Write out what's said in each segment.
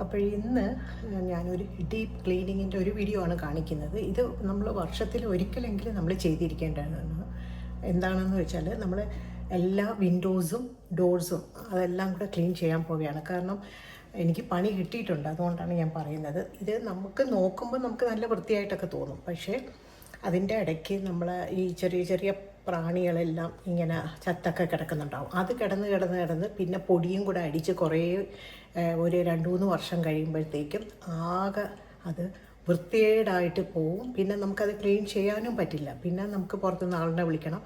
അപ്പോൾ ഇന്ന് ഞാനൊരു ഡീപ്പ് ക്ലീനിങ്ങിൻ്റെ ഒരു വീഡിയോ ആണ് കാണിക്കുന്നത്. ഇത് നമ്മൾ വർഷത്തിൽ ഒരിക്കലെങ്കിലും നമ്മൾ ചെയ്തിരിക്കേണ്ടതാണ്. എന്താണെന്ന് വെച്ചാൽ നമ്മൾ എല്ലാ വിൻഡോസും ഡോർസും അതെല്ലാം കൂടെ ക്ലീൻ ചെയ്യാൻ പോവുകയാണ്. കാരണം എനിക്ക് പണി കിട്ടിയിട്ടുണ്ട്, അതുകൊണ്ടാണ് ഞാൻ പറയുന്നത്. ഇത് നമുക്ക് നോക്കുമ്പോൾ നമുക്ക് നല്ല വൃത്തിയായിട്ടൊക്കെ തോന്നും, പക്ഷേ അതിൻ്റെ ഇടയ്ക്ക് നമ്മൾ ഈ ചെറിയ ചെറിയ പ്രാണികളെല്ലാം ഇങ്ങനെ ചത്തൊക്കെ കിടക്കുന്നുണ്ടാവും. അത് കിടന്ന് പിന്നെ പൊടിയും കൂടെ അടിച്ച് കുറേ ഒരു 2-3 വർഷം കഴിയുമ്പോഴത്തേക്കും ആകെ അത് വൃത്തികേടായിട്ട് പോവും. പിന്നെ നമുക്കത് ക്ലീൻ ചെയ്യാനും പറ്റില്ല. പിന്നെ നമുക്ക് പുറത്തുനിന്ന് ആളിനെ വിളിക്കണം.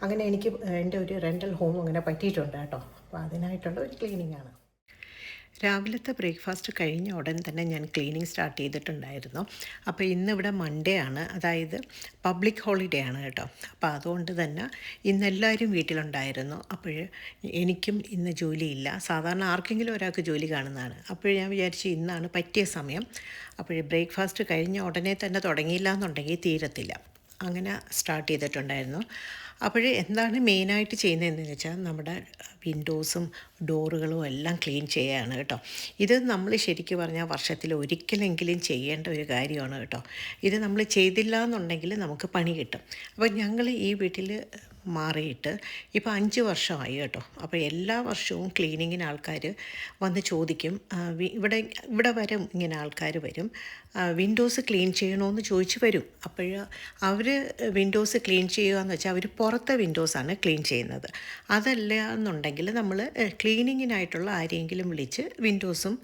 അങ്ങനെ എനിക്ക് എൻ്റെ ഒരു റെൻ്റൽ ഹോം അങ്ങനെ പറ്റിയിട്ടുണ്ട് കേട്ടോ. അപ്പോൾ അതിനായിട്ടുള്ള ഒരു ക്ലീനിങ് ആണ്. രാവിലത്തെ ബ്രേക്ക്ഫാസ്റ്റ് കഴിഞ്ഞ ഉടൻ തന്നെ ഞാൻ ക്ലീനിങ് സ്റ്റാർട്ട് ചെയ്തിട്ടുണ്ടായിരുന്നു. അപ്പോൾ ഇന്നിവിടെ മൺഡേ ആണ്, അതായത് പബ്ലിക് ഹോളിഡേ ആണ് കേട്ടോ. അപ്പോൾ അതുകൊണ്ട് തന്നെ ഇന്നെല്ലാവരും വീട്ടിലുണ്ടായിരുന്നു. അപ്പോൾ എനിക്കും ഇന്ന് ജോലിയില്ല. സാധാരണ ആർക്കെങ്കിലും ഒരാൾക്ക് ജോലി കാണുന്നതാണ്. അപ്പോൾ ഞാൻ വിചാരിച്ചു ഇന്നാണ് പറ്റിയ സമയം. അപ്പോൾ ബ്രേക്ക്ഫാസ്റ്റ് കഴിഞ്ഞ ഉടനെ തന്നെ തുടങ്ങിയില്ല എന്നുണ്ടെങ്കിൽ തീരത്തില്ല. അങ്ങനെ സ്റ്റാർട്ട് ചെയ്തിട്ടുണ്ടായിരുന്നു. അപ്പോൾ എന്താണ് മെയിനായിട്ട് ചെയ്യുന്നതെന്ന് വെച്ചാൽ നമ്മുടെ വിൻഡോസും ഡോറുകളും എല്ലാം ക്ലീൻ ചെയ്യുകയാണ് കേട്ടോ. ഇത് നമ്മൾ ശരിക്കും പറഞ്ഞാൽ വർഷത്തിൽ ഒരിക്കലെങ്കിലും ചെയ്യേണ്ട ഒരു കാര്യമാണ് കേട്ടോ. ഇത് നമ്മൾ ചെയ്തില്ല എന്നുണ്ടെങ്കിൽ നമുക്ക് പണി കിട്ടും. അപ്പോൾ ഞങ്ങൾ ഈ വീട്ടിൽ മാറിയിട്ട് ഇപ്പോൾ 5 വർഷമായി കേട്ടോ. അപ്പോൾ എല്ലാ വർഷവും ക്ലീനിങ്ങിന് ആൾക്കാർ വന്ന് ചോദിക്കും. ഇവിടെ വരും, ഇങ്ങനെ ആൾക്കാർ വരും, വിൻഡോസ് ക്ലീൻ ചെയ്യണമെന്ന് ചോദിച്ച് വരും. അപ്പോൾ അവർ വിൻഡോസ് ക്ലീൻ ചെയ്യുക എന്ന് വെച്ചാൽ അവർ പുറത്തെ വിൻഡോസാണ് ക്ലീൻ ചെയ്യുന്നത്. അതല്ല എന്നുണ്ടെങ്കിൽ നമ്മൾ ക്ലീനിങ്ങിനായിട്ടുള്ള ആരെങ്കിലും വിളിച്ച് വിൻഡോസും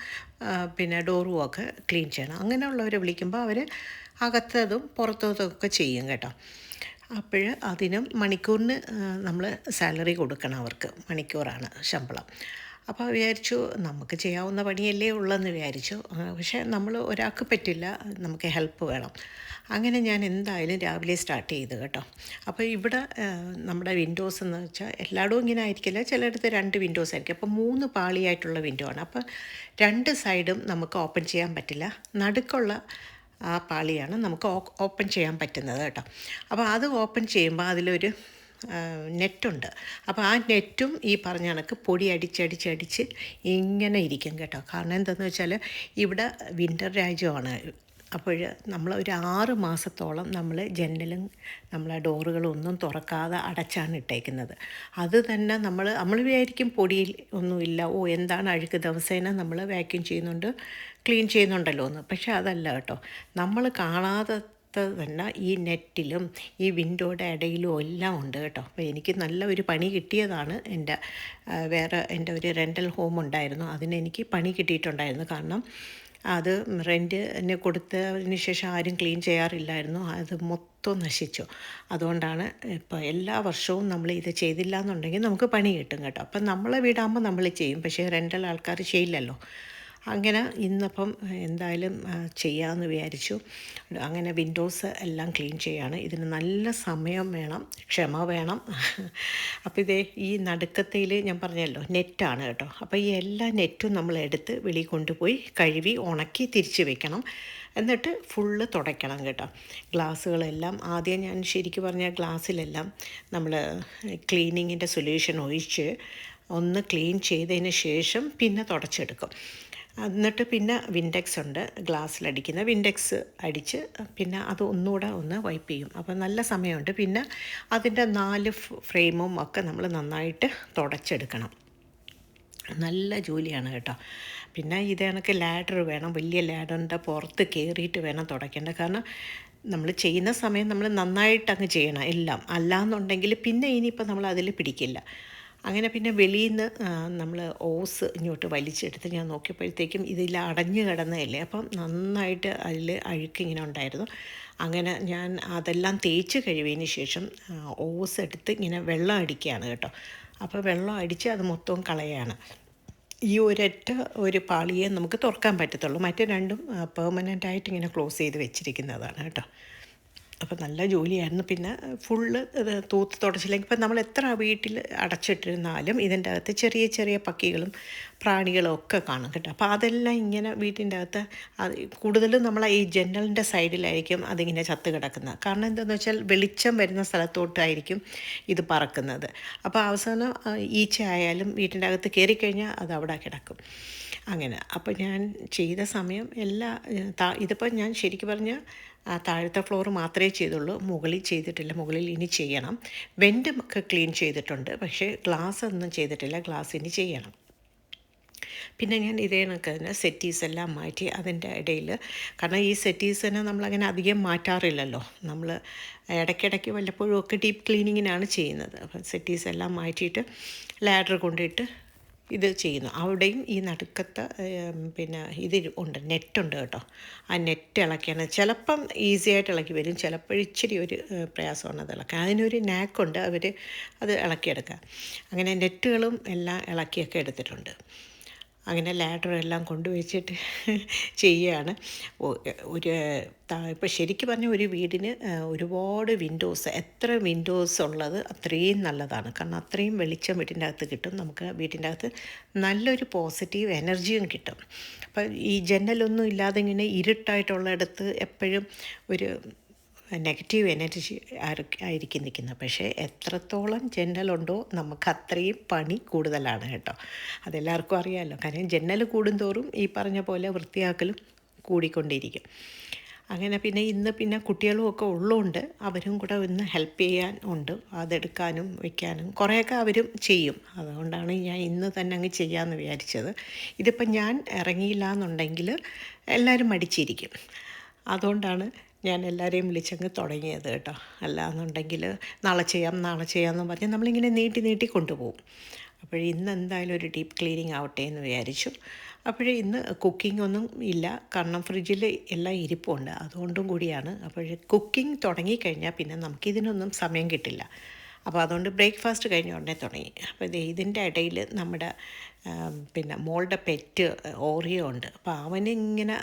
പിന്നെ ഡോറും ഒക്കെ ക്ലീൻ ചെയ്യണം. അങ്ങനെയുള്ളവരെ വിളിക്കുമ്പോൾ അവർ അകത്തതും പുറത്തതും ഒക്കെ ചെയ്യും കേട്ടോ. അപ്പോൾ അതിനും മണിക്കൂറിന് നമ്മൾ സാലറി കൊടുക്കണം, അവർക്ക് മണിക്കൂറാണ് ശമ്പളം. അപ്പോൾ വിചാരിച്ചു നമുക്ക് ചെയ്യാവുന്ന പണിയല്ലേ ഉള്ളതെന്ന് വിചാരിച്ചു. പക്ഷേ നമ്മൾ ഒരാൾക്ക് പറ്റില്ല, നമുക്ക് ഹെൽപ്പ് വേണം. അങ്ങനെ ഞാൻ എന്തായാലും രാവിലെ സ്റ്റാർട്ട് ചെയ്തു കേട്ടോ. അപ്പോൾ ഇവിടെ നമ്മുടെ വിൻഡോസ് എന്ന് വെച്ചാൽ എല്ലായിടവും ഇങ്ങനെ ആയിരിക്കില്ല, ചിലയിടത്ത് 2 വിൻഡോസ് ആയിരിക്കും. അപ്പോൾ 3 പാളിയായിട്ടുള്ള വിൻഡോ ആണ്. അപ്പോൾ 2 സൈഡും നമുക്ക് ഓപ്പൺ ചെയ്യാൻ പറ്റില്ല. നടുക്കുള്ള ആ പാളിയാണ് നമുക്ക് ഓപ്പൺ ചെയ്യാൻ പറ്റുന്നത് കേട്ടോ. അപ്പോൾ അത് ഓപ്പൺ ചെയ്യുമ്പോൾ അതിലൊരു നെറ്റുണ്ട്. അപ്പോൾ ആ നെറ്റും ഈ പറഞ്ഞ കണക്ക് പൊടി അടിച്ചടിച്ചടിച്ച് ഇങ്ങനെ ഇരിക്കും കേട്ടോ. കാരണം എന്താണെന്ന് വെച്ചാൽ ഇവിടെ വിൻ്റർ രാജ്യമാണ്. അപ്പോൾ നമ്മൾ ഒരു 6 മാസത്തോളം നമ്മൾ ജനലും നമ്മളെ ഡോറുകളും ഒന്നും തുറക്കാതെ അടച്ചാണ് ഇട്ടേക്കുന്നത്. അത് തന്നെ നമ്മൾ വിചാരിക്കും പൊടിയിൽ ഒന്നുമില്ല, എന്താണ് അഴുക്ക്, ദിവസേന നമ്മൾ വാക്യൂം ചെയ്യുന്നുണ്ട്, ക്ലീൻ ചെയ്യുന്നുണ്ടല്ലോ എന്ന്. പക്ഷേ അതല്ല കേട്ടോ. നമ്മൾ കാണാതെ തന്നെ ഈ നെറ്റിലും ഈ വിൻഡോയുടെ ഇടയിലും എല്ലാം ഉണ്ട് കേട്ടോ. അപ്പോൾ എനിക്ക് നല്ല ഒരു പണി കിട്ടിയതാണ്. എൻ്റെ ഒരു റെൻ്റൽ ഹോം ഉണ്ടായിരുന്നു, അതിനെനിക്ക് പണി കിട്ടിയിട്ടുണ്ടായിരുന്നു. കാരണം അത് റെൻറ്റിന് കൊടുത്തതിന് ശേഷം ആരും ക്ലീൻ ചെയ്യാറില്ലായിരുന്നു. അത് മൊത്തം നശിച്ചു. അതുകൊണ്ടാണ് ഇപ്പോൾ എല്ലാ വർഷവും നമ്മൾ ഇത് ചെയ്തില്ല എന്നുണ്ടെങ്കിൽ നമുക്ക് പണി കിട്ടും കേട്ടോ. അപ്പം നമ്മളെ വീടാകുമ്പോൾ നമ്മൾ ചെയ്യും, പക്ഷേ റെൻ്റൽ ആൾക്കാർ ചെയ്യില്ലല്ലോ. അങ്ങനെ ഇന്നിപ്പം എന്തായാലും ചെയ്യാമെന്ന് വിചാരിച്ചു. അങ്ങനെ വിൻഡോസ് എല്ലാം ക്ലീൻ ചെയ്യാണ്. ഇതിന് നല്ല സമയം വേണം, ക്ഷമ വേണം. അപ്പോൾ ഈ നടുക്കത്തയിൽ ഞാൻ പറഞ്ഞല്ലോ നെറ്റാണ് കേട്ടോ. അപ്പോൾ ഈ എല്ലാ നെറ്റും നമ്മൾ എടുത്ത് വെളിയിൽ കൊണ്ടുപോയി കഴുകി ഉണക്കി തിരിച്ച് വെക്കണം. എന്നിട്ട് ഫുള്ള് തുടയ്ക്കണം കേട്ടോ. ഗ്ലാസ്സുകളെല്ലാം ആദ്യം ഞാൻ ശരിക്കും പറഞ്ഞാൽ ഗ്ലാസ്സിലെല്ലാം നമ്മൾ ക്ലീനിങ്ങിൻ്റെ സൊല്യൂഷൻ ഒഴിച്ച് ഒന്ന് ക്ലീൻ ചെയ്തതിന് ശേഷം പിന്നെ തുടച്ചെടുക്കും. എന്നിട്ട് പിന്നെ വിൻഡെക്സ് ഉണ്ട്, ഗ്ലാസ്സിലടിക്കുന്ന വിൻഡെക്സ് അടിച്ച് പിന്നെ അത് ഒന്നുകൂടെ ഒന്ന് വൈപ്പ് ചെയ്യും. അപ്പോൾ നല്ല സമയമുണ്ട്. പിന്നെ അതിൻ്റെ 4 ഫ്രെയിമും ഒക്കെ നമ്മൾ നന്നായിട്ട് തുടച്ചെടുക്കണം. നല്ല ജോലിയാണ് കേട്ടോ. പിന്നെ ഇത് കണക്ക് ലാഡർ വേണം, വലിയ ലാഡറിൻ്റെ പുറത്ത് കയറിയിട്ട് വേണം തുടയ്ക്കേണ്ടത്. കാരണം നമ്മൾ ചെയ്യുന്ന സമയം നമ്മൾ നന്നായിട്ട് അങ്ങ് ചെയ്യണം എല്ലാം. അല്ലാന്നുണ്ടെങ്കിൽ പിന്നെ ഇനിയിപ്പോൾ നമ്മൾ അതിൽ പിടിക്കില്ല. അങ്ങനെ പിന്നെ വെളിയിൽ നിന്ന് നമ്മൾ ഓസ് ഇങ്ങോട്ട് വലിച്ചെടുത്ത് ഞാൻ നോക്കിയപ്പോഴത്തേക്കും ഇതിൽ അടഞ്ഞു കിടന്നതല്ലേ. അപ്പം നന്നായിട്ട് അതിൽ അഴുക്കിങ്ങനെ ഉണ്ടായിരുന്നു. അങ്ങനെ ഞാൻ അതെല്ലാം തേച്ച് കഴിവിയതിന് ശേഷം ഓസ് എടുത്ത് ഇങ്ങനെ വെള്ളം അടിക്കുകയാണ് കേട്ടോ. അപ്പോൾ വെള്ളം അടിച്ച് അത് മൊത്തവും കളയാണ്. ഈ ഒരു പാളിയെ നമുക്ക് തുറക്കാൻ പറ്റത്തുള്ളൂ. മറ്റേ രണ്ടും പെർമനൻ്റായിട്ട് ഇങ്ങനെ ക്ലോസ് ചെയ്ത് വെച്ചിരിക്കുന്നതാണ് കേട്ടോ. അപ്പോൾ നല്ല ജോലിയായിരുന്നു. പിന്നെ ഫുള്ള് ഇത് തൂത്ത് തുടച്ചില്ലെങ്കിൽ ഇപ്പം നമ്മൾ എത്ര വീട്ടിൽ അടച്ചിട്ടിരുന്നാലും ഇതിൻ്റെ അകത്ത് ചെറിയ ചെറിയ പക്കികളും പ്രാണികളും ഒക്കെ കാണും കേട്ടോ. അപ്പോൾ അതെല്ലാം ഇങ്ങനെ വീട്ടിൻ്റെ അകത്ത് കൂടുതലും നമ്മൾ ഈ ജനലിൻ്റെ സൈഡിലായിരിക്കും അതിങ്ങനെ ചത്ത് കിടക്കുന്നത്. കാരണം എന്താണെന്ന് വെച്ചാൽ വെളിച്ചം വരുന്ന സ്ഥലത്തോട്ടായിരിക്കും ഇത് പറക്കുന്നത്. അപ്പോൾ അവസാനം ഈച്ച ആയാലും വീട്ടിൻ്റെ അകത്ത് കയറിക്കഴിഞ്ഞാൽ അത് അവിടെ കിടക്കും. അങ്ങനെ അപ്പോൾ ഞാൻ ചെയ്ത സമയം ഇതിപ്പോൾ ഞാൻ ശരിക്കും പറഞ്ഞാൽ താഴത്തെ ഫ്ലോർ മാത്രമേ ചെയ്തുള്ളൂ, മുകളിൽ ചെയ്തിട്ടില്ല. മുകളിൽ ഇനി ചെയ്യണം. വെൻറ്റും ഒക്കെ ക്ലീൻ ചെയ്തിട്ടുണ്ട്, പക്ഷേ ഗ്ലാസ് ഒന്നും ചെയ്തിട്ടില്ല. ഗ്ലാസ് ഇനി ചെയ്യണം. പിന്നെ ഞാൻ ഇതേ കണക്ക് തന്നെ സെറ്റീസ് എല്ലാം മാറ്റി അതിൻ്റെ ഇടയിൽ, കാരണം ഈ സെറ്റീസിനെ നമ്മളങ്ങനെ അധികം മാറ്റാറില്ലല്ലോ, നമ്മൾ ഇടയ്ക്കിടയ്ക്ക് വല്ലപ്പോഴും ഒക്കെ ഡീപ്പ് ക്ലീനിങ്ങിനാണ് ചെയ്യുന്നത്. അപ്പം സെറ്റീസ് എല്ലാം മാറ്റിയിട്ട് ലാഡർ കൊണ്ടിട്ട് ഇത് ചെയ്യുന്നു. അവിടെയും ഈ നടുക്കത്തെ പിന്നെ ഇത് ഉണ്ട്, നെറ്റുണ്ട് കേട്ടോ. ആ നെറ്റ് ഇളക്കിയാണ് ചിലപ്പം ഈസി ആയിട്ട് ഇളക്കി വരും, ചിലപ്പോൾ ഇച്ചിരി ഒരു പ്രയാസമാണ് അത് ഇളക്കാൻ. അതിനൊരു നാക്കുണ്ട്, അത് ഇളക്കിയെടുക്കുക. അങ്ങനെ നെറ്റുകളും എല്ലാം ഇളക്കിയൊക്കെ എടുത്തിട്ടുണ്ട്. അങ്ങനെ ലാഡറെല്ലാം കൊണ്ടുവച്ചിട്ട് ചെയ്യുകയാണ്. ഇപ്പോൾ ശരിക്കും പറഞ്ഞാൽ ഒരു വീടിന് ഒരുപാട് വിൻഡോസ്, എത്ര വിൻഡോസ് ഉള്ളത് അത്രയും നല്ലതാണ്. കാരണം അത്രയും വെളിച്ചം വീട്ടിൻ്റെ അകത്ത് കിട്ടും, നമുക്ക് വീട്ടിൻ്റെ അകത്ത് നല്ലൊരു പോസിറ്റീവ് എനർജിയും കിട്ടും. അപ്പം ഈ ജനലൊന്നും ഇല്ലാതെ ഇങ്ങനെ ഇരുട്ടായിട്ടുള്ളിടത്ത് എപ്പോഴും ഒരു നെഗറ്റീവ് എനർജി ആയിരിക്കും നിൽക്കുന്നത്. പക്ഷേ എത്രത്തോളം ജനലുണ്ടോ നമുക്ക് അത്രയും പണി കൂടുതലാണ് കേട്ടോ. അതെല്ലാവർക്കും അറിയാമല്ലോ. കാരണം ജനൽ കൂടുന്തോറും ഈ പറഞ്ഞ പോലെ വൃത്തിയാക്കലും കൂടിക്കൊണ്ടിരിക്കും. അങ്ങനെ പിന്നെ കുട്ടികളും ഒക്കെ ഉള്ളതുകൊണ്ട് അവരും കൂടെ ഒന്ന് ഹെൽപ്പ് ചെയ്യാൻ ഉണ്ട്. അതെടുക്കാനും വയ്ക്കാനും കുറേയൊക്കെ അവരും ചെയ്യും. അതുകൊണ്ടാണ് ഞാൻ ഇന്ന് തന്നെ അങ്ങ് ചെയ്യാമെന്ന് വിചാരിച്ചത്. ഇതിപ്പം ഞാൻ ഇറങ്ങിയില്ല എന്നുണ്ടെങ്കിൽ എല്ലാവരും മടിച്ചിരിക്കും. അതുകൊണ്ടാണ് ഞാൻ എല്ലാവരെയും വിളിച്ചങ്ങ് തുടങ്ങിയത് കേട്ടോ. അല്ലാന്നുണ്ടെങ്കിൽ നാളെ ചെയ്യാമെന്ന് പറഞ്ഞ് നമ്മളിങ്ങനെ നീട്ടി കൊണ്ടുപോകും. അപ്പോൾ ഇന്ന് എന്തായാലും ഒരു ഡീപ്പ് ക്ലീനിങ് ആവട്ടെ എന്ന് വിചാരിച്ചു. അപ്പോൾ ഇന്ന് കുക്കിംഗ് ഒന്നും ഇല്ല, കാരണം ഫ്രിഡ്ജിൽ എല്ലാം ഇരിപ്പുണ്ട്, അതുകൊണ്ടും കൂടിയാണ്. അപ്പോൾ കുക്കിംഗ് തുടങ്ങിക്കഴിഞ്ഞാൽ പിന്നെ നമുക്കിതിനൊന്നും സമയം കിട്ടില്ല. അപ്പോൾ അതുകൊണ്ട് ബ്രേക്ക്ഫാസ്റ്റ് കഴിഞ്ഞ ഉടനെ തുടങ്ങി. അപ്പോൾ ഇതിൻ്റെ ഇടയിൽ നമ്മുടെ മോളുടെ പെറ്റ് ഓറിയോ ഉണ്ട്. അപ്പോൾ അവനിങ്ങനെ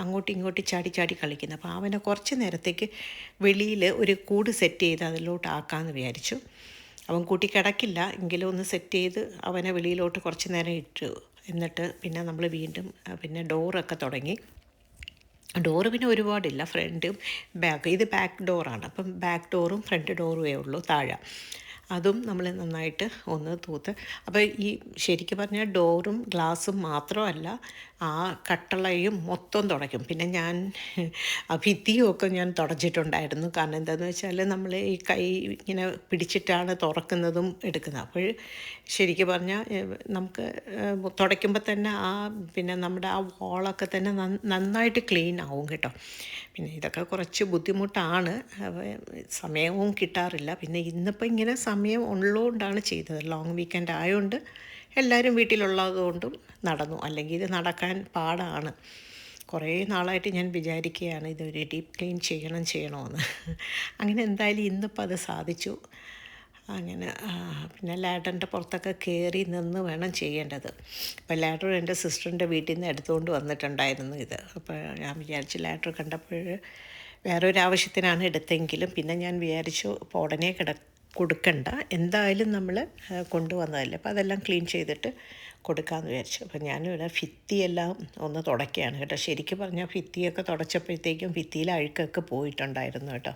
അങ്ങോട്ടും ഇങ്ങോട്ടും ചാടി കളിക്കുന്നു. അപ്പോൾ അവനെ കുറച്ച് നേരത്തേക്ക് വെളിയിൽ ഒരു കൂട് സെറ്റ് ചെയ്ത് അതിലോട്ട് ആക്കാമെന്ന് വിചാരിച്ചു. അവൻ കൂട്ടി കിടക്കില്ല, എങ്കിലും ഒന്ന് സെറ്റ് ചെയ്ത് അവനെ വെളിയിലോട്ട് കുറച്ച് നേരം ഇട്ടു. എന്നിട്ട് പിന്നെ നമ്മൾ വീണ്ടും ഡോറൊക്കെ തുടങ്ങി. ഡോറ് പിന്നെ ഒരുപാടില്ല, ഫ്രണ്ടും ബാക്ക്. ഇത് ബാക്ക് ഡോറാണ്. അപ്പം ബാക്ക് ഡോറും ഫ്രണ്ട് ഡോറുമേ ഉള്ളൂ താഴെ. അതും നമ്മൾ നന്നായിട്ട് ഒന്ന് തൂത്ത്. അപ്പോൾ ഈ ശരിക്കും പറഞ്ഞാൽ ഡോറും ഗ്ലാസും മാത്രമല്ല, ആ കട്ടളയും മൊത്തം തുടയ്ക്കും. പിന്നെ ഞാൻ ഭിത്തിയും ഒക്കെ ഞാൻ തുടച്ചിട്ടുണ്ടായിരുന്നു. കാരണം എന്താണെന്ന് വെച്ചാൽ നമ്മൾ ഈ കൈ ഇങ്ങനെ പിടിച്ചിട്ടാണ് തുറക്കുന്നതും എടുക്കുന്നത്. അപ്പോൾ ശരിക്കും പറഞ്ഞാൽ നമുക്ക് തുടയ്ക്കുമ്പോൾ തന്നെ നമ്മുടെ ആ വോളൊക്കെ തന്നെ നന്നായിട്ട് ക്ലീൻ ആവും കേട്ടോ. പിന്നെ ഇതൊക്കെ കുറച്ച് ബുദ്ധിമുട്ടാണ്, സമയവും കിട്ടാറില്ല. പിന്നെ ഇന്നിപ്പോൾ ഇങ്ങനെ സമയം ഉള്ളതുകൊണ്ടാണ് ചെയ്തത്. ലോങ് വീക്കെൻഡ് ആയതുകൊണ്ട് എല്ലാവരും വീട്ടിലുള്ളതുകൊണ്ടും നടന്നു. അല്ലെങ്കിൽ ഇത് നടക്കാൻ പാടാണ്. കുറേ നാളായിട്ട് ഞാൻ വിചാരിക്കുകയാണ് ഇതൊരു ഡീപ്പ് ക്ലീൻ ചെയ്യണമെന്ന്. അങ്ങനെ എന്തായാലും ഇന്നിപ്പോൾ അത് സാധിച്ചു. അങ്ങനെ പിന്നെ ലാഡറിൻ്റെ പുറത്തൊക്കെ കയറി നിന്ന് വേണം ചെയ്യേണ്ടത്. അപ്പോൾ ലാഡർ എൻ്റെ സിസ്റ്ററിൻ്റെ വീട്ടിൽ നിന്ന് എടുത്തുകൊണ്ട് വന്നിട്ടുണ്ടായിരുന്നു ഇത്. അപ്പോൾ ഞാൻ വിചാരിച്ചു ലാഡർ കണ്ടപ്പോൾ വേറൊരാവശ്യത്തിനാണ് എടുത്തെങ്കിലും പിന്നെ ഞാൻ വിചാരിച്ചു ഇപ്പോൾ ഉടനെ കൊടുക്കണ്ട, എന്തായാലും നമ്മൾ കൊണ്ടുവന്നതല്ലേ, അപ്പോൾ അതെല്ലാം ക്ലീൻ ചെയ്തിട്ട് കൊടുക്കാമെന്ന് വിചാരിച്ചു. അപ്പോൾ ഞാനിവിടെ ഭിത്തിയെല്ലാം ഒന്ന് തുടയ്ക്കുകയാണ് കേട്ടോ. ശരിക്കും പറഞ്ഞാൽ ഭിത്തിയൊക്കെ തുടച്ചപ്പോഴത്തേക്കും ഭിത്തിയിലെ അഴുക്കൊക്കെ പോയിട്ടുണ്ടായിരുന്നു കേട്ടോ.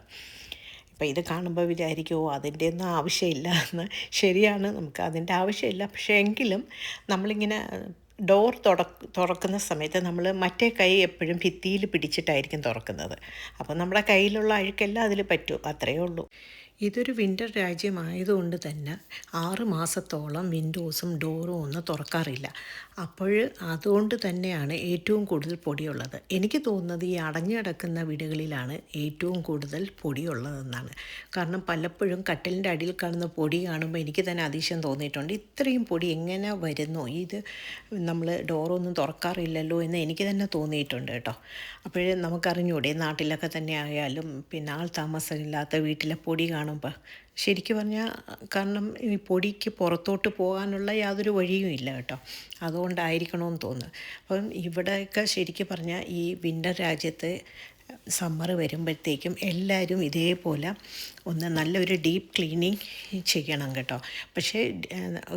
അപ്പോൾ ഇത് കാണുമ്പോൾ വിചാരിക്കുമോ അതിൻ്റെ ഒന്നും ആവശ്യമില്ല എന്ന്. ശരിയാണ്, നമുക്ക് അതിൻ്റെ ആവശ്യമില്ല. പക്ഷേ എങ്കിലും നമ്മളിങ്ങനെ ഡോർ തുറക്കുന്ന സമയത്ത് നമ്മൾ മറ്റേ കൈ എപ്പോഴും ഭിത്തിയിൽ പിടിച്ചിട്ടായിരിക്കും തുറക്കുന്നത്. അപ്പോൾ നമ്മുടെ കയ്യിലുള്ള അഴുക്കെല്ലാം അതിൽ പറ്റും, അത്രയേ ഉള്ളൂ. ഇതൊരു വിൻ്റർ രാജ്യമായതുകൊണ്ട് തന്നെ 6 മാസത്തോളം വിൻഡോസും ഡോറും ഒന്നും തുറക്കാറില്ല. അപ്പോൾ അതുകൊണ്ട് തന്നെയാണ് ഏറ്റവും കൂടുതൽ പൊടിയുള്ളത്. എനിക്ക് തോന്നുന്നത് ഈ അടഞ്ഞു കിടക്കുന്ന വീടുകളിലാണ് ഏറ്റവും കൂടുതൽ പൊടിയുള്ളതെന്നാണ്. കാരണം പലപ്പോഴും കട്ടിലിൻ്റെ അടിയിൽ കാണുന്ന പൊടി കാണുമ്പോൾ എനിക്ക് തന്നെ അതിശയം തോന്നിയിട്ടുണ്ട്. ഇത്രയും പൊടി എങ്ങനെ വരുന്നു, ഇത് നമ്മൾ ഡോറൊന്നും തുറക്കാറില്ലല്ലോ എന്ന് എനിക്ക് തന്നെ തോന്നിയിട്ടുണ്ട് കേട്ടോ. അപ്പോഴേ നമുക്കറിഞ്ഞൂടെ, നാട്ടിലൊക്കെ തന്നെ ആയാലും പിന്നെ ആൾ താമസമില്ലാത്ത വീട്ടിലെ പൊടി കാണുമ്പോൾ ശരിക്കും പറഞ്ഞാൽ, കാരണം ഈ പൊടിക്ക് പുറത്തോട്ട് പോകാനുള്ള യാതൊരു വഴിയും ഇല്ല കേട്ടോ. അതുകൊണ്ടായിരിക്കണമെന്ന് തോന്നുന്നു. അപ്പം ഇവിടെയൊക്കെ ശരിക്കും പറഞ്ഞാൽ ഈ വിൻ്റർ രാജ്യത്ത് സമ്മർ വരുമ്പോഴത്തേക്കും എല്ലാവരും ഇതേപോലെ ഒന്ന് നല്ലൊരു ഡീപ്പ് ക്ലീനിങ് ചെയ്യണം കേട്ടോ. പക്ഷേ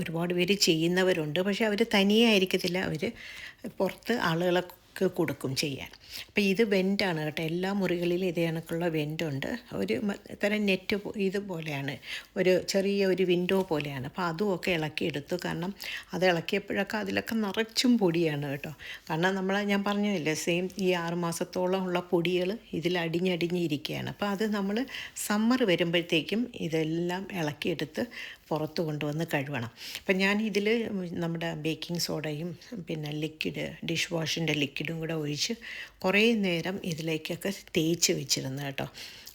ഒരുപാട് പേര് ചെയ്യുന്നവരുണ്ട്, പക്ഷേ അവർ തനിയെ ആയിരിക്കത്തില്ല, അവർ പുറത്ത് ആളുകളൊക്കെ കൊടുക്കും ചെയ്യാൻ. അപ്പോൾ ഇത് വെൻ്റാണ് കേട്ടോ, എല്ലാ മുറികളിലും ഇതേ കണക്കുള്ള വെൻ്റുണ്ട്. ഒരു തരം നെറ്റ് ഇതുപോലെയാണ്, ഒരു ചെറിയ ഒരു വിൻഡോ പോലെയാണ്. അപ്പോൾ അതുമൊക്കെ ഇളക്കിയെടുത്തു. കാരണം അത് ഇളക്കിയപ്പോഴൊക്കെ അതിലൊക്കെ നിറച്ചും പൊടിയാണ് കേട്ടോ. കാരണം ഞാൻ പറഞ്ഞില്ലേ, സെയിം ഈ 6 മാസത്തോളം ഉള്ള പൊടികൾ ഇതിൽ അടിഞ്ഞടിഞ്ഞിരിക്കുകയാണ്. അപ്പോൾ അത് നമ്മൾ സമ്മർ വരുമ്പോഴത്തേക്കും ഇതെല്ലാം ഇളക്കിയെടുത്ത് പുറത്ത് കൊണ്ടുവന്ന് കഴുകണം. അപ്പം ഞാൻ ഇതിൽ നമ്മുടെ ബേക്കിംഗ് സോഡയും പിന്നെ ഡിഷ് വാഷിൻ്റെ ലിക്വിഡും കൂടെ ഒഴിച്ച് കുറേ നേരം ഇതിലേക്കൊക്കെ തേച്ച് വെച്ചിരുന്നു കേട്ടോ.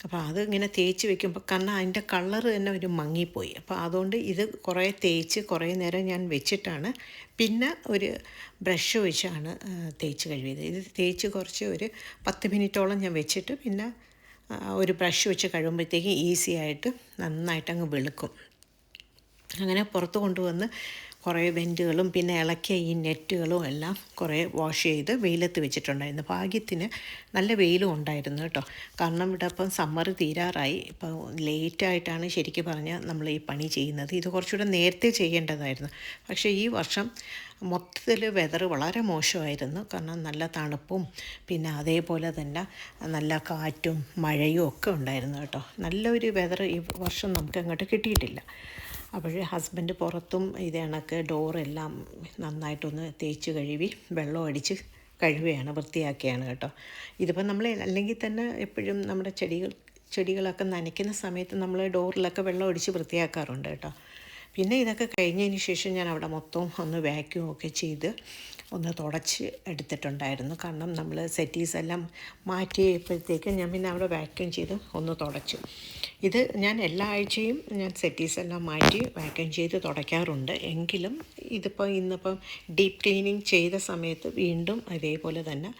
അപ്പോൾ അത് ഇങ്ങനെ തേച്ച് വെക്കുമ്പോൾ കാരണം അതിൻ്റെ കളറ് തന്നെ ഒരു മങ്ങിപ്പോയി. അപ്പോൾ അതുകൊണ്ട് ഇത് കുറേ നേരം ഞാൻ വെച്ചിട്ടാണ് പിന്നെ ഒരു ബ്രഷ് വെച്ചാണ് തേച്ച് കഴുകിയത്. ഇത് തേച്ച് കുറച്ച് ഒരു 10 മിനിറ്റോളം ഞാൻ വെച്ചിട്ട് പിന്നെ ഒരു ബ്രഷ് വെച്ച് കഴിയുമ്പോഴത്തേക്കും ഈസി ആയിട്ട് നന്നായിട്ടങ്ങ് വെളുക്കും. അങ്ങനെ പുറത്ത് കൊണ്ടുവന്ന് കുറേ വെൻറ്റുകളും പിന്നെ ഇളക്കിയ ഈ നെറ്റുകളും എല്ലാം കുറേ വാഷ് ചെയ്ത് വെയിലത്ത് വെച്ചിട്ടുണ്ടായിരുന്നു. ഭാഗ്യത്തിന് നല്ല വെയിലും ഉണ്ടായിരുന്നു കേട്ടോ. കാരണം ഇവിടെ ഇപ്പം സമ്മർ തീരാറായി. ഇപ്പോൾ ലേറ്റായിട്ടാണ് ശരിക്കും പറഞ്ഞാൽ നമ്മൾ ഈ പണി ചെയ്യുന്നത്. ഇത് കുറച്ചുകൂടെ നേരത്തെ ചെയ്യേണ്ടതായിരുന്നു. പക്ഷേ ഈ വർഷം മൊത്തത്തിൽ വെതർ വളരെ മോശമായിരുന്നു. കാരണം നല്ല തണുപ്പും പിന്നെ അതേപോലെ തന്നെ നല്ല കാറ്റും മഴയും ഒക്കെ ഉണ്ടായിരുന്നു കേട്ടോ. നല്ലൊരു വെതർ ഈ വർഷം നമുക്ക് അങ്ങോട്ട് കിട്ടിയിട്ടില്ല. അപ്പോൾ ഹസ്ബൻഡ് പുറത്തും ഇത് കണക്ക് ഡോറെല്ലാം നന്നായിട്ടൊന്ന് തേച്ച് കഴുകി വെള്ളം അടിച്ച് കഴുകുകയാണ്, വൃത്തിയാക്കിയാണ് കേട്ടോ. ഇതിപ്പോൾ നമ്മൾ അല്ലെങ്കിൽ തന്നെ എപ്പോഴും നമ്മുടെ ചെടികളൊക്കെ നനയ്ക്കുന്ന സമയത്ത് നമ്മൾ ഡോറിലൊക്കെ വെള്ളം അടിച്ച് വൃത്തിയാക്കാറുണ്ട് കേട്ടോ. പിന്നെ ഇതൊക്കെ കഴിഞ്ഞതിന് ശേഷം ഞാൻ അവിടെ മൊത്തം ഒന്ന് വാക്യൂം ഒക്കെ ചെയ്ത് ഒന്ന് തുടച്ച് എടുത്തിട്ടുണ്ടായിരുന്നു. കാരണം നമ്മൾ സെറ്റീസ് എല്ലാം മാറ്റിയപ്പോഴത്തേക്കും ഞാൻ പിന്നെ അവിടെ വാക്യൂം ചെയ്ത് ഒന്ന് തുടച്ചു. ഇത് ഞാൻ എല്ലാ ആഴ്ചയും ഞാൻ സെറ്റീസ് എല്ലാം മാറ്റി വാക്യൂം ചെയ്ത് തുടയ്ക്കാറുണ്ട്. എങ്കിലും ഇന്നിപ്പം ഡീപ്പ് ക്ലീനിങ് ചെയ്ത സമയത്ത് വീണ്ടും അതേപോലെ തന്നെ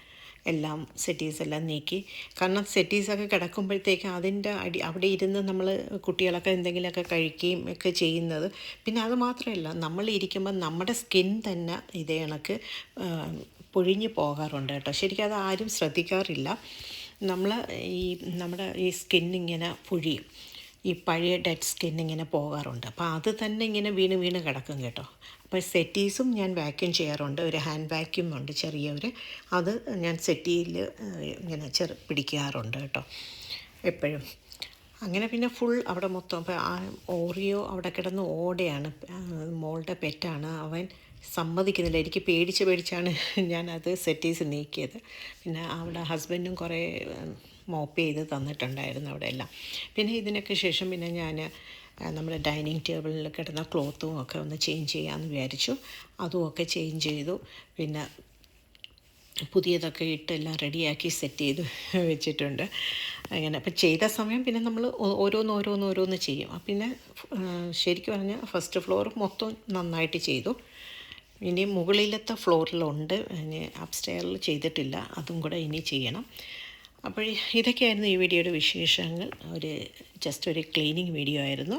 എല്ലാം സെറ്റീസെല്ലാം നീക്കി. കാരണം സെറ്റീസൊക്കെ കിടക്കുമ്പോഴത്തേക്ക് അതിൻ്റെ അവിടെ ഇരുന്ന് നമ്മൾ കുട്ടികളൊക്കെ എന്തെങ്കിലുമൊക്കെ കഴിക്കുകയും ഒക്കെ ചെയ്യുന്നത്. പിന്നെ അത് മാത്രമല്ല, നമ്മൾ ഇരിക്കുമ്പോൾ നമ്മുടെ സ്കിൻ തന്നെ ഇതേ കണക്ക് പൊഴിഞ്ഞു പോകാറുണ്ട് കേട്ടോ. ശരിക്കും അത് ആരും ശ്രദ്ധിക്കാറില്ല. നമ്മുടെ ഈ സ്കിന്നിങ്ങനെ പൊഴിയും, ഈ പഴയ ഡെഡ് സ്കിന്നിങ്ങനെ പോകാറുണ്ട്. അപ്പോൾ അത് തന്നെ ഇങ്ങനെ വീണ് കിടക്കും കേട്ടോ. അപ്പോൾ സെറ്റീസും ഞാൻ വാക്യൂം ചെയ്യാറുണ്ട്. ഒരു ഹാൻഡ് വാക്യൂം ഉണ്ട് ചെറിയൊരു, അത് ഞാൻ സെറ്റിയിൽ ഇങ്ങനെ പിടിക്കാറുണ്ട് കേട്ടോ എപ്പോഴും. അങ്ങനെ പിന്നെ ഫുൾ അവിടെ മൊത്തം ഇപ്പോൾ ഓറിയോ അവിടെ കിടന്ന് ഓടെയാണ്, മോളുടെ പെറ്റാണ്. അവൻ സമ്മതിക്കുന്നില്ല. എനിക്ക് പേടിച്ചാണ് ഞാനത് സെറ്റീസ് നീക്കിയത്. പിന്നെ അവിടെ ഹസ്ബൻഡും കുറേ മോപ്പ് ചെയ്ത് തന്നിട്ടുണ്ടായിരുന്നു അവിടെ എല്ലാം. പിന്നെ ഇതിനൊക്കെ ശേഷം പിന്നെ ഞാൻ നമ്മുടെ ഡൈനിങ് ടേബിളിൽ കിടന്ന ക്ലോത്തും ഒക്കെ ഒന്ന് ചേഞ്ച് ചെയ്യാമെന്ന് വിചാരിച്ചു. അതുമൊക്കെ ചേഞ്ച് ചെയ്തു. പിന്നെ പുതിയതൊക്കെ ഇട്ടെല്ലാം റെഡിയാക്കി സെറ്റ് ചെയ്ത് വെച്ചിട്ടുണ്ട്. അങ്ങനെ അപ്പോൾ ചെയ്ത സമയം പിന്നെ നമ്മൾ ഓരോന്ന് ചെയ്യും. പിന്നെ ശരിക്കും പറഞ്ഞാൽ ഫസ്റ്റ് ഫ്ലോർ മൊത്തം നന്നായിട്ട് ചെയ്തു. ഇനി മുകളിലത്തെ ഫ്ലോറിലുണ്ട്, ഇനി അപ്സ്റ്റെയറിൽ ചെയ്തിട്ടില്ല, അതും കൂടെ ഇനി ചെയ്യണം. അപ്പോൾ ഇതൊക്കെയായിരുന്നു ഈ വീഡിയോയുടെ വിശേഷങ്ങൾ. ജസ്റ്റ് ഒരു ക്ലീനിങ് വീഡിയോ ആയിരുന്നു.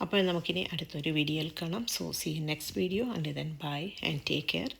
അപ്പോൾ നമുക്കിനി അടുത്തൊരു വീഡിയോയിൽ കാണാം. So see you next video. And then bye and take care.